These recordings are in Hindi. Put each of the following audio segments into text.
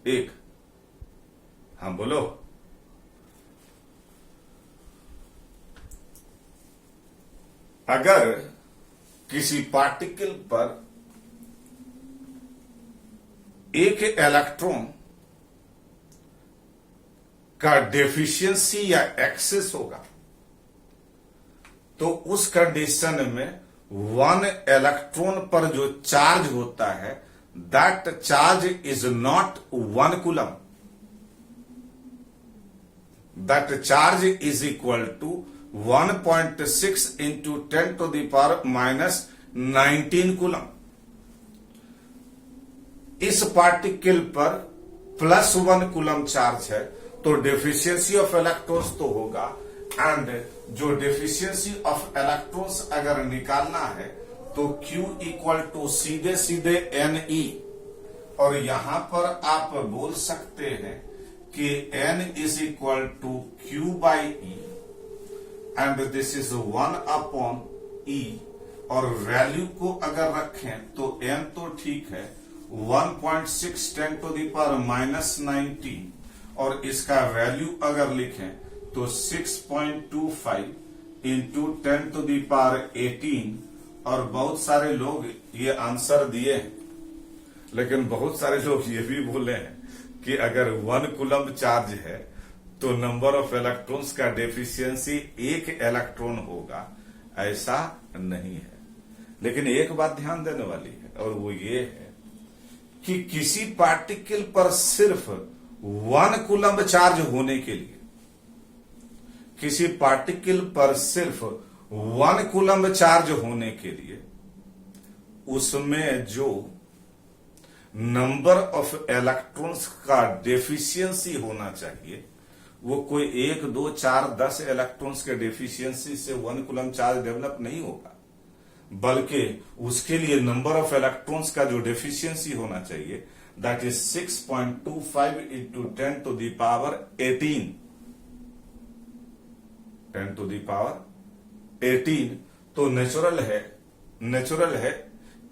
एक। हाँ बोलो। अगर किसी पार्टिकल पर एक इलेक्ट्रॉन का डेफिशिएंसी या एक्सेस होगा तो उस कंडीशन में वन इलेक्ट्रॉन पर जो चार्ज होता है that charge is not 1 coulomb. That charge is equal to 1.6 into 10 to the power minus 19 coulomb. इस पार्टिकल पर +1 कूलम चार्ज है तो डेफिशिएंसी ऑफ इलेक्ट्रॉन्स तो होगा, एंड जो डेफिशिएंसी ऑफ इलेक्ट्रॉन्स अगर निकालना है तो Q इक्वल टू सीधे सीधे Ne, और यहां पर आप बोल सकते हैं कि N is equal to Q by E and this is 1/E, और वैल्यू को अगर रखें तो N तो ठीक है 1.6 10 to the power माइनस 19, और इसका वैल्यू अगर लिखें तो 6.25 इंटू 10 to the power 18, और बहुत सारे लोग ये आंसर दिए हैं, लेकिन बहुत सारे लोग ये भी बोले हैं कि अगर 1 कूलम चार्ज है तो नंबर ऑफ इलेक्ट्रॉन्स का डेफिशिएंसी 1 इलेक्ट्रॉन होगा। ऐसा नहीं है, लेकिन एक बात ध्यान देने वाली है, और वो ये है कि किसी पार्टिकल पर सिर्फ 1 कूलम चार्ज होने के लिए, किसी पार्टिकल पर सिर्फ 1 कूलम चार्ज होने के लिए उसमें जो नंबर ऑफ इलेक्ट्रॉन्स का डेफिशिएंसी होना चाहिए वो कोई 1 2 4 10 इलेक्ट्रॉन्स के डेफिशिएंसी से 1 कूलम चार्ज डेवलप नहीं होगा, बल्कि उसके लिए नंबर ऑफ इलेक्ट्रॉन्स का जो डेफिशिएंसी होना चाहिए that is 6.25 into 10 to the power 18, 10 to the power 18। तो नेचुरल है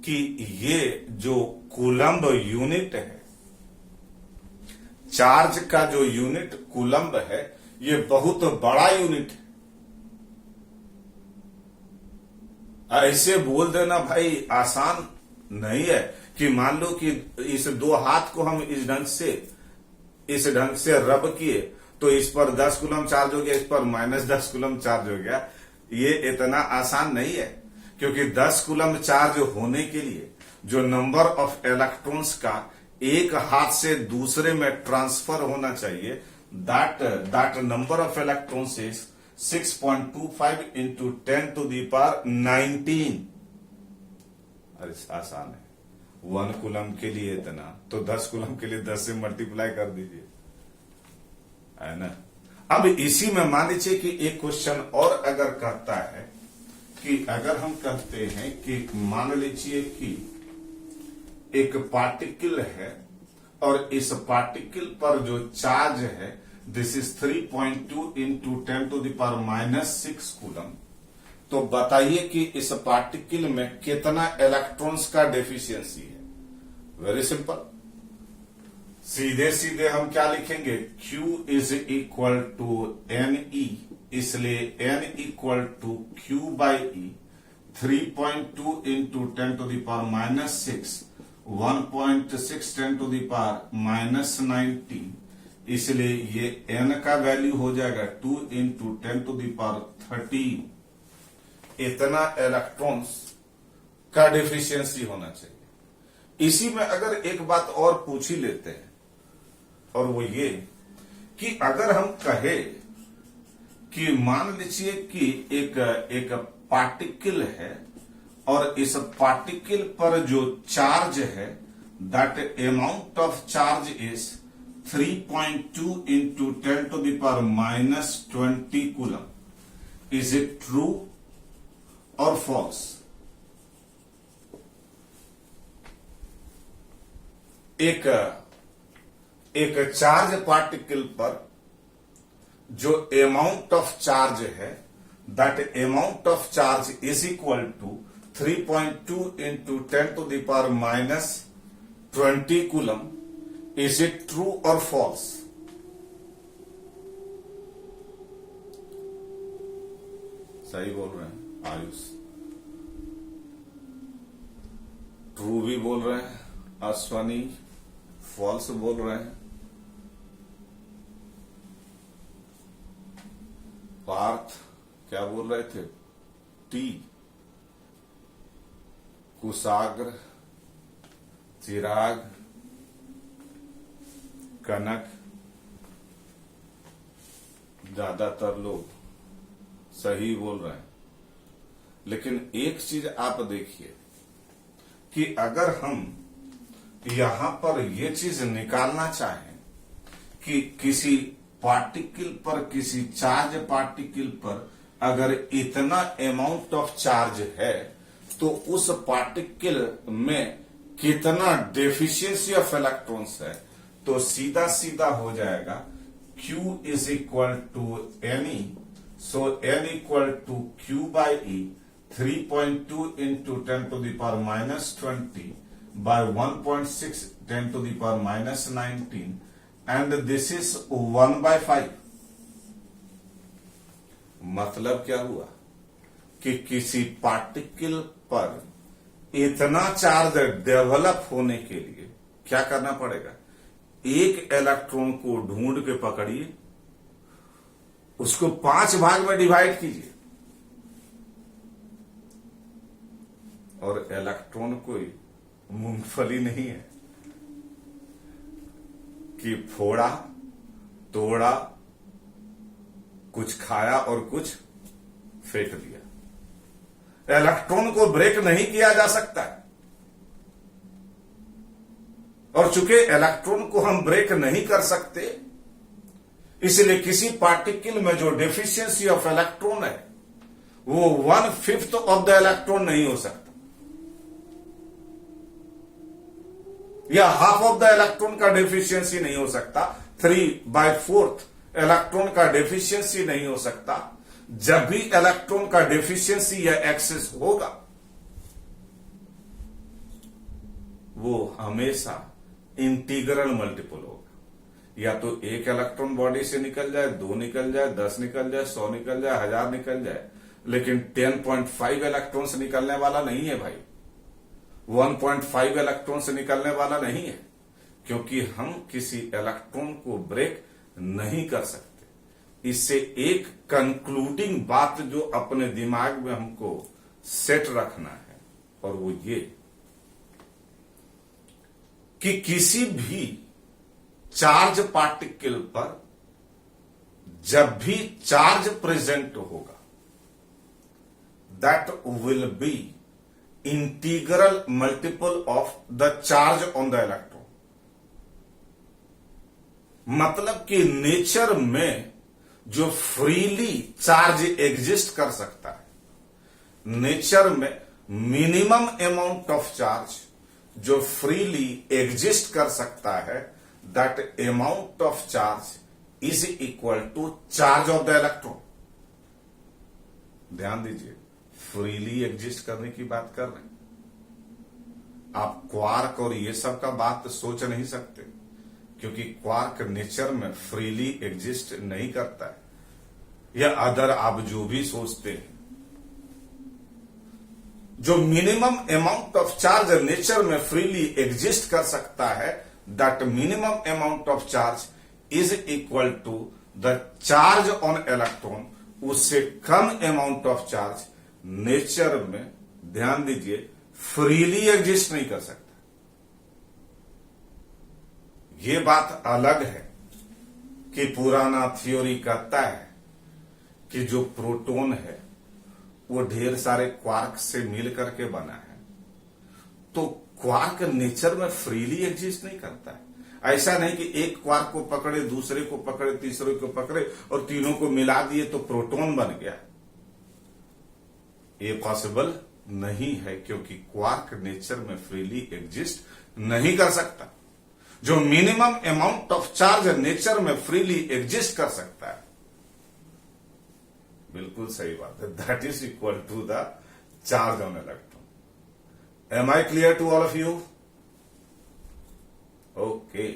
कि ये जो कूलम्ब यूनिट है, चार्ज का जो यूनिट कूलम्ब है, ये बहुत बड़ा यूनिट है। ऐसे बोल देना भाई आसान नहीं है कि मान लो कि इस 2 हाथ को हम इस ढंग से रब किए तो इस पर 10 कूलम चार्ज हो गया, इस पर -10 कूलम चार्ज हो गया। ये इतना आसान नहीं है, क्योंकि 10 कूलम चार्ज होने के लिए जो नंबर ऑफ इलेक्ट्रॉन्स का एक हाथ से दूसरे में ट्रांसफर होना चाहिए that number of electrons is 6.25 into 10 to the power 19। अरे आसान है, 1 कूलम के लिए इतना, तो 10 कूलम के लिए 10 से मल्टीप्लाई कर दीजिए, है ना। अब इसी में मान लीजिए कि एक क्वेश्चन और अगर कहता है कि अगर हम कहते हैं कि मान लीजिए कि एक पार्टिकल है और इस पार्टिकल पर जो चार्ज है this is 3.2 into 10 to the power minus 6 coulomb, तो बताइए कि इस पार्टिकल में कितना इलेक्ट्रॉन्स का डेफिशिएंसी है। वेरी सिंपल, सीधे सीधे हम क्या लिखेंगे, Q is equal to Ne, इसलिए N equal to Q by E, 3.2 into 10 to the power minus 6, 1.6 10 to the power minus 19, इसलिए ये N का वैल्यू हो जाएगा 2 इंटू 10 to the power 13। इतना इलेक्ट्रॉन्स का डेफिशिएंसी होना चाहिए। इसी में अगर एक बात और पूछ ही लेते हैं, और वो ये कि अगर हम कहे कि मान लीजिए कि एक पार्टिकल है और इस पार्टिकल पर जो चार्ज है that amount of charge is 3.2 into 10 to the power minus 20 coulomb, is it true और फॉल्स? एक चार्ज पार्टिकल पर जो अमाउंट ऑफ चार्ज है that amount of charge is equal to 3.2 into 10 to the power minus 20 coulomb, is it true और फॉल्स? सही बोल रहे हैं आयुष, ट्रू भी बोल रहे हैं अश्वनी, फॉल्स बोल रहे हैं पार्थ, क्या बोल रहे थे टी, कुशाग्र, चिराग, कनक, ज्यादातर लोग सही बोल रहे हैं। लेकिन एक चीज आप देखिए कि अगर हम यहां पर ये चीज निकालना चाहें कि किसी पार्टिकल पर, किसी चार्ज पार्टिकल पर अगर इतना अमाउंट ऑफ चार्ज है तो उस पार्टिकल में कितना डेफिशिएंसी ऑफ इलेक्ट्रॉन्स है, तो सीधा सीधा हो जाएगा Q is equal to NE, so N equal to Q by E, 3.2 into 10 to the power minus 20 by 1.6 10 to the power minus 19, and this is 1 by 5। मतलब क्या हुआ कि किसी पार्टिकल पर इतना चार्ज डेवलप होने के लिए क्या करना पड़ेगा, एक इलेक्ट्रॉन को ढूंढ के पकड़िए, उसको 5 भाग में डिवाइड कीजिए, और इलेक्ट्रॉन कोई मूंगफली नहीं है कि फोड़ा तोड़ा, कुछ खाया और कुछ फेंक दिया। इलेक्ट्रॉन को ब्रेक नहीं किया जा सकता है, और चूंकि इलेक्ट्रॉन को हम ब्रेक नहीं कर सकते, इसलिए किसी पार्टिकल में जो डेफिशिएंसी ऑफ इलेक्ट्रॉन है वो 1/5 ऑफ द इलेक्ट्रॉन नहीं हो सकता, या हाफ ऑफ द इलेक्ट्रॉन का डेफिशिएंसी नहीं हो सकता, 3/4 इलेक्ट्रॉन का डेफिशिएंसी नहीं हो सकता। जब भी इलेक्ट्रॉन का डेफिशिएंसी या एक्सेस होगा वो हमेशा इंटीग्रल मल्टीपल होगा, या तो एक इलेक्ट्रॉन बॉडी से निकल जाए, 2 निकल जाए, 10 निकल जाए, 100 निकल जाए, 1000 निकल जाए, लेकिन 10.5 इलेक्ट्रॉन से निकलने वाला नहीं है भाई, 1.5 इलेक्ट्रॉन से निकलने वाला नहीं है, क्योंकि हम किसी इलेक्ट्रॉन को ब्रेक नहीं कर सकते। इससे एक कंक्लूडिंग बात जो अपने दिमाग में हमको सेट रखना है, और वो ये कि किसी भी चार्ज पार्टिकल पर जब भी चार्ज प्रेजेंट होगा, that will be integral multiple of the charge on the electron. मतलब कि नेचर में जो फ्रीली चार्ज एग्जिस्ट कर सकता है, नेचर में मिनिमम अमाउंट ऑफ चार्ज जो फ्रीली एग्जिस्ट कर सकता है, that amount of charge is equal to charge of the electron. ध्यान दीजिए, फ्रीली एग्जिस्ट करने की बात कर रहे हैं, आप क्वार्क और ये सब का बात सोच नहीं सकते, क्योंकि क्वार्क नेचर में फ्रीली एग्जिस्ट नहीं करता है, या अदर आप जो भी सोचते हैं। जो minimum amount of charge nature में फ्रीली एग्जिस्ट कर सकता है, that minimum amount of charge is equal to the charge on electron. उससे कम अमाउंट ऑफ चार्ज नेचर में, ध्यान दीजिए, फ्रीली एग्जिस्ट नहीं कर सकता। ये बात अलग है कि पुराना थ्योरी कहता है कि जो प्रोटॉन है वो ढेर सारे क्वार्क से मिल करके बना है, तो क्वार्क नेचर में फ्रीली एग्जिस्ट नहीं करता है। ऐसा नहीं कि एक क्वार्क को पकड़े, दूसरे को पकड़े, तीसरे को पकड़े और तीनों को मिला दिए तो प्रोटॉन बन गया। ये पॉसिबल नहीं है, क्योंकि क्वार्क नेचर में फ्रीली एग्जिस्ट नहीं कर सकता। जो minimum amount of charge nature में फ्रीली एग्जिस्ट कर सकता है, बिल्कुल सही बात है, that is equal to the charge on electron. Am I clear to all of you? Okay,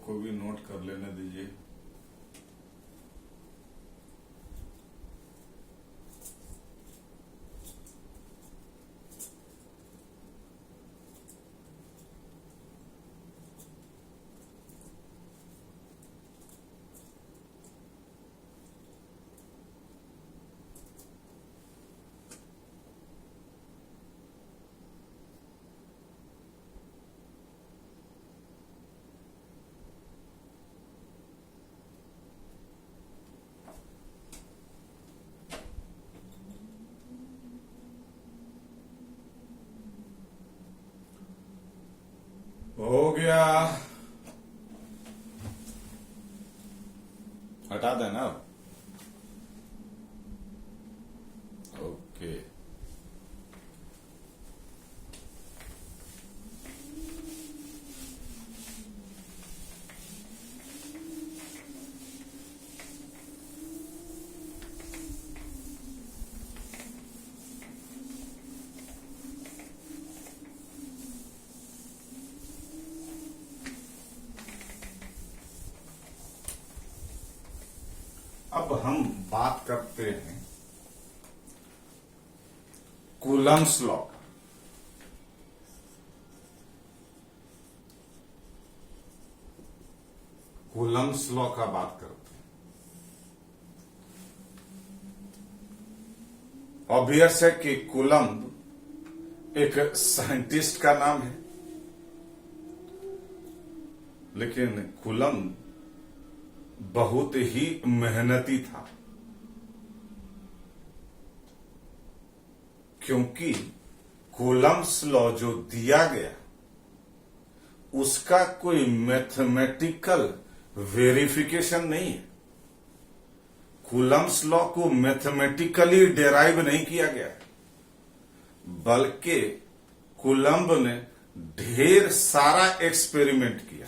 लोग को भी नोट कर लेने दीजिए। हो गया, हटा देना। ओके, अब हम बात करते हैं कूलम्स लॉ। कूलम्स लॉ का बात करते हैं। ऑब्वियस है कि कूलम्ब एक साइंटिस्ट का नाम है, लेकिन कूलम्ब बहुत ही मेहनती था, क्योंकि कूलम्स लॉ जो दिया गया उसका कोई मैथमेटिकल वेरिफिकेशन नहीं है। कूलम्स लॉ को मैथमेटिकली डेराइव नहीं किया गया, बल्कि कूलम्ब ने ढेर सारा एक्सपेरिमेंट किया।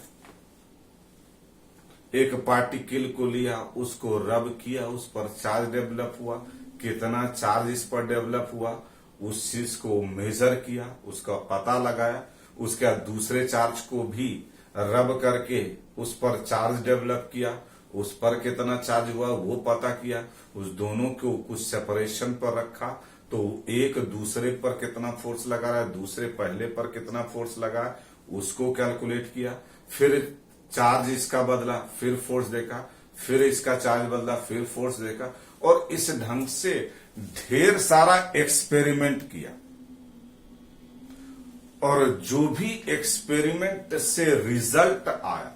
एक पार्टिकल को लिया, उसको रब किया, उस पर चार्ज डेवलप हुआ, कितना चार्ज इस पर डेवलप हुआ, उस चीज को मेजर किया, उसका पता लगाया, उसके बाद दूसरे चार्ज को भी रब करके उस पर चार्ज डेवलप किया, उस पर कितना चार्ज हुआ वो पता किया, उस दोनों को कुछ सेपरेशन पर रखा, तो एक दूसरे पर कितना फोर्स लगा रहा है, दूसरे पहले पर कितना फोर्स लगा है, उसको कैलकुलेट किया, फिर चार्ज इसका बदला, फिर फोर्स देखा, फिर इसका चार्ज बदला, फिर फोर्स देखा, और इस ढंग से ढेर सारा एक्सपेरिमेंट किया। और जो भी एक्सपेरिमेंट से रिजल्ट आया,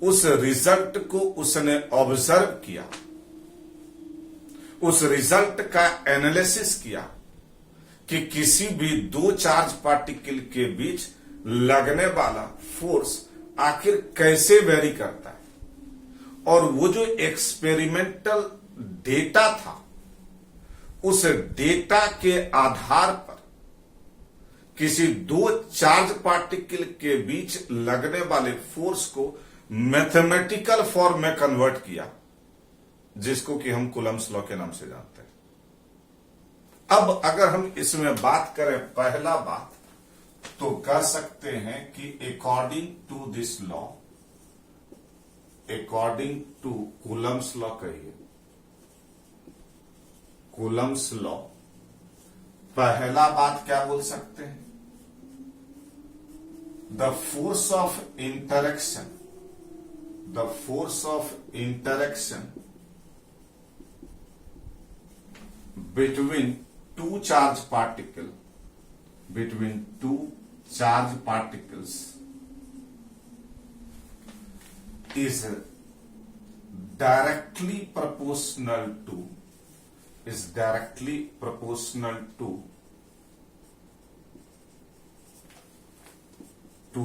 उस रिजल्ट को उसने ऑब्जर्व किया, उस रिजल्ट का एनालिसिस किया कि किसी भी दो चार्ज पार्टिकल के बीच लगने वाला फोर्स आखिर कैसे वेरी करता है। और वो जो एक्सपेरिमेंटल डेटा था, उस डेटा के आधार पर किसी दो चार्ज पार्टिकल के बीच लगने वाले फोर्स को मैथमेटिकल फॉर्म में कन्वर्ट किया, जिसको कि हम कूलम्स लॉ के नाम से जानते हैं। अब अगर हम इसमें बात करें, पहला बात तो कह सकते हैं कि according to this law, according to Coulomb's law, कहिए कूलम्स लॉ, पहला बात क्या बोल सकते हैं, the force of interaction, the force of interaction between two charge particle, between two charge particles is directly proportional to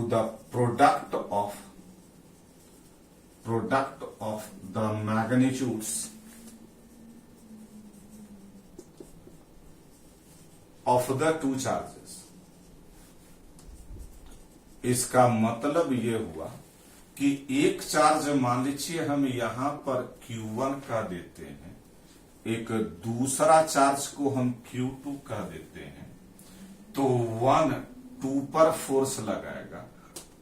the product of the magnitudes of the two charges। इसका मतलब ये हुआ कि एक चार्ज मान लीजिए हम यहां पर Q1 का देते हैं, एक दूसरा चार्ज को हम Q2 का देते हैं, तो 1 2 पर फोर्स लगाएगा,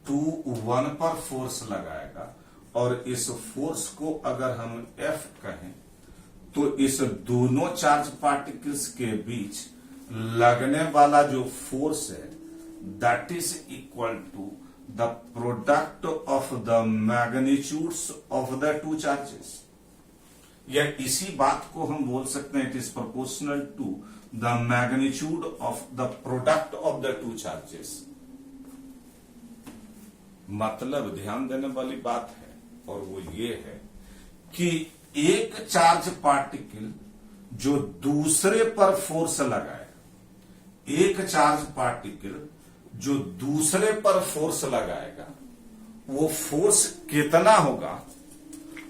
टू 1 पर फोर्स लगाएगा और इस फोर्स को अगर हम F कहें तो इस दोनों चार्ज पार्टिकल्स के बीच लगने वाला जो फोर्स है that is equal to the product of the magnitudes of the two charges, या इसी बात को हम बोल सकते हैं it is proportional to the magnitude of the product of the two charges. मतलब ध्यान देने वाली बात है और वो ये है कि एक चार्ज पार्टिकल जो दूसरे पर फोर्स लगाएगा, एक चार्ज पार्टिकल जो दूसरे पर फोर्स लगाएगा, वो फोर्स कितना होगा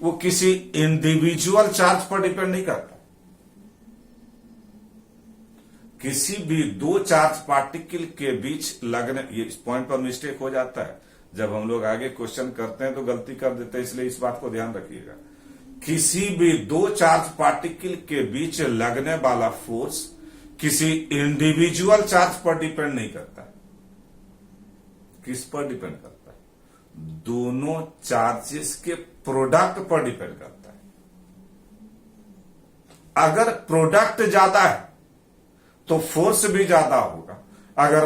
वो किसी इंडिविजुअल चार्ज पर डिपेंड नहीं करता। किसी भी दो चार्ज पार्टिकल के बीच लगने, ये इस पॉइंट पर मिस्टेक हो जाता है जब हम लोग आगे क्वेश्चन करते हैं तो गलती कर देते हैं, इसलिए इस बात को ध्यान रखिएगा। किसी भी दो चार्ज पार्टिकल के बीच लगने वाला फोर्स किसी इंडिविजुअल चार्ज पर डिपेंड नहीं करता। किस पर डिपेंड करता है? दोनों चार्जेस के प्रोडक्ट पर डिपेंड करता है। अगर प्रोडक्ट ज्यादा है तो फोर्स भी ज्यादा होगा, अगर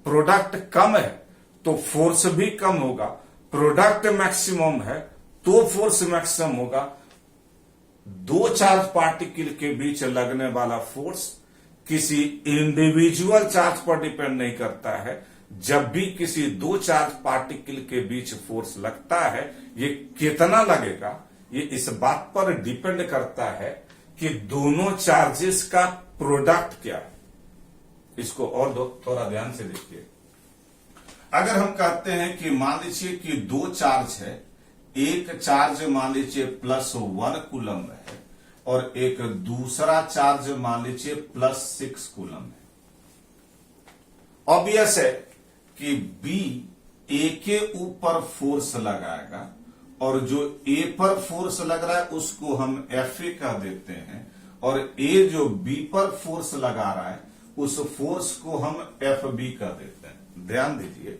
प्रोडक्ट कम है तो फोर्स भी कम होगा, प्रोडक्ट मैक्सिमम है तो फोर्स मैक्सिमम होगा। दो चार्ज पार्टिकल के बीच लगने वाला फोर्स किसी इंडिविजुअल चार्ज पर डिपेंड नहीं करता है। जब भी किसी दो चार्ज पार्टिकल के बीच फोर्स लगता है, ये कितना लगेगा ये इस बात पर डिपेंड करता है कि दोनों चार्जेस का प्रोडक्ट क्या है। इसको और थोड़ा ध्यान से देखिए। अगर हम कहते हैं कि मान लीजिए कि दो चार्ज है, एक चार्ज मान लीजिए +1 कूलम है और एक दूसरा चार्ज मान लीजिए +6 कूलम है। ऑब्वियस है कि बी ए के ऊपर फोर्स लगाएगा और जो ए पर फोर्स लग रहा है उसको हम एफ ए कह देते हैं, और ए जो बी पर फोर्स लगा रहा है उस फोर्स को हम एफ बी कह देते हैं। ध्यान दीजिए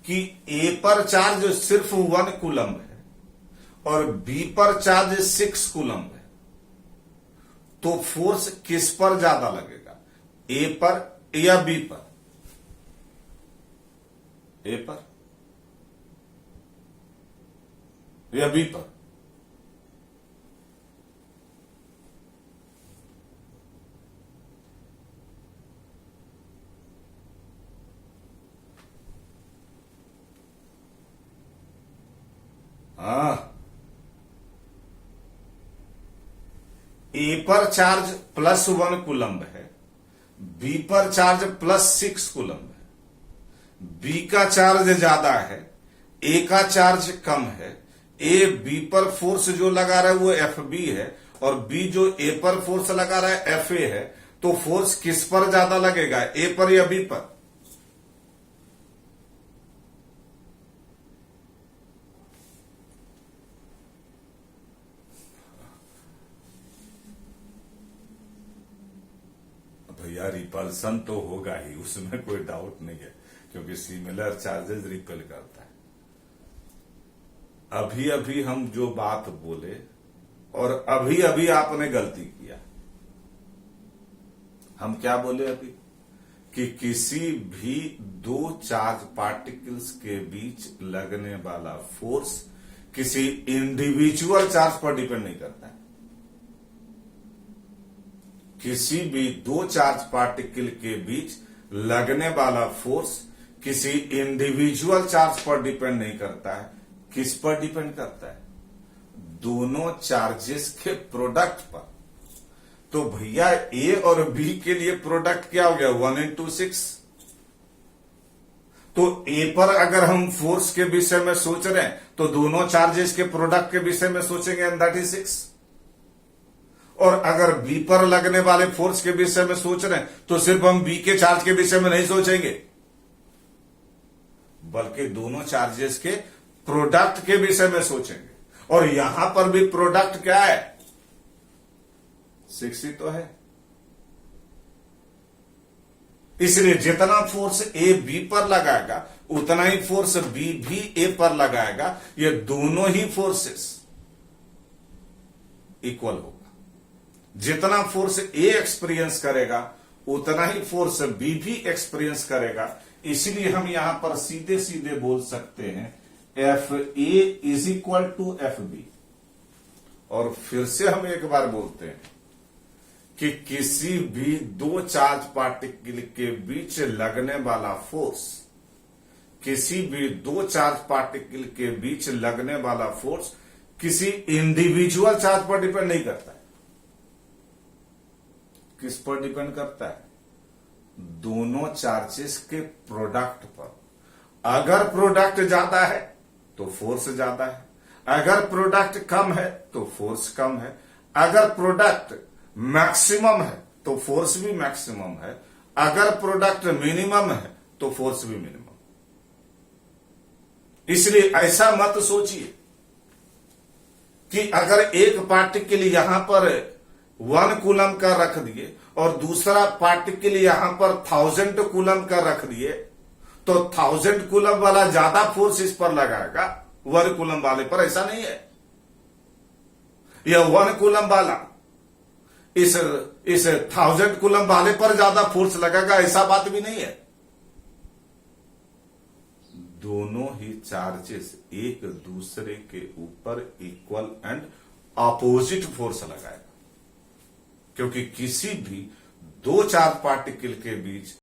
कि ए पर चार्ज सिर्फ 1 कूलम है और बी पर चार्ज 6 कूलम है, तो फोर्स किस पर ज्यादा लगेगा, ए पर या बी पर? ए पर या बी पर? ए पर चार्ज +1 कूलम्ब है, बी पर चार्ज +6 कूलम्ब है। बी का चार्ज ज्यादा है, ए का चार्ज कम है। ए बी पर फोर्स जो लगा रहा है वो एफ बी है और बी जो ए पर फोर्स लगा रहा है एफ ए है, तो फोर्स किस पर ज्यादा लगेगा, ए पर या बी पर? भैया रिपल्सन तो होगा ही, उसमें कोई डाउट नहीं है, क्योंकि सिमिलर चार्जेस रिपेल करता है। अभी अभी हम जो बात बोले और अभी अभी आपने गलती किया। हम क्या बोले अभी? कि किसी भी दो चार्ज पार्टिकल्स के बीच लगने वाला फोर्स किसी इंडिविजुअल चार्ज पर डिपेंड नहीं करता है। किसी भी दो चार्ज पार्टिकल के बीच लगने वाला फोर्स किसी इंडिविजुअल चार्ज पर डिपेंड नहीं करता है। किस पर डिपेंड करता है? दोनों चार्जेस के प्रोडक्ट पर। तो भैया ए और बी के लिए प्रोडक्ट क्या हो गया, 1 × 6। तो ए पर अगर हम फोर्स के विषय में सोच रहे हैं तो दोनों चार्जेस के प्रोडक्ट के विषय में सोचेंगे, एंड दैट इज 6। और अगर बी पर लगने वाले फोर्स के विषय में सोच रहे हैं तो सिर्फ हम बी के चार्ज के विषय में नहीं सोचेंगे, बल्कि दोनों चार्जेस के प्रोडक्ट के विषय में सोचेंगे। और यहां पर भी प्रोडक्ट क्या है, 6 ही तो है। इसलिए जितना फोर्स ए बी पर लगाएगा उतना ही फोर्स बी भी ए पर लगाएगा। ये दोनों ही फोर्सेस इक्वल होगा। जितना फोर्स ए एक्सपीरियंस करेगा उतना ही फोर्स बी भी एक्सपीरियंस करेगा। इसलिए हम यहां पर सीधे सीधे बोल सकते हैं F A is equal to F B. और फिर से हम एक बार बोलते हैं कि किसी भी दो चार्ज पार्टिकल के बीच लगने वाला फोर्स, किसी भी दो चार्ज पार्टिकल के बीच लगने वाला फोर्स किसी इंडिविजुअल चार्ज पर डिपेंड नहीं करता है। किस पर डिपेंड करता है? दोनों चार्जेस के प्रोडक्ट पर। अगर प्रोडक्ट ज्यादा है तो फोर्स ज्यादा है, अगर प्रोडक्ट कम है तो फोर्स कम है, अगर प्रोडक्ट मैक्सिमम है तो फोर्स भी मैक्सिमम है, अगर प्रोडक्ट मिनिमम है तो फोर्स भी मिनिमम। इसलिए ऐसा मत सोचिए कि अगर एक पार्टिकल यहां पर 1 कूलम का रख दिए और दूसरा पार्टिकल यहां पर 1000 कूलम का रख दिए तो 1000 कूलम वाला ज्यादा फोर्स इस पर लगाएगा 1 कूलम वाले पर। ऐसा नहीं है। यह 1 कूलम वाला इस 1000 कूलम वाले पर ज्यादा फोर्स लगेगा, ऐसा बात भी नहीं है। दोनों ही चार्जेस एक दूसरे के ऊपर इक्वल एंड ऑपोजिट फोर्स लगाएगा, क्योंकि किसी भी दो चार्ज पार्टिकल के बीच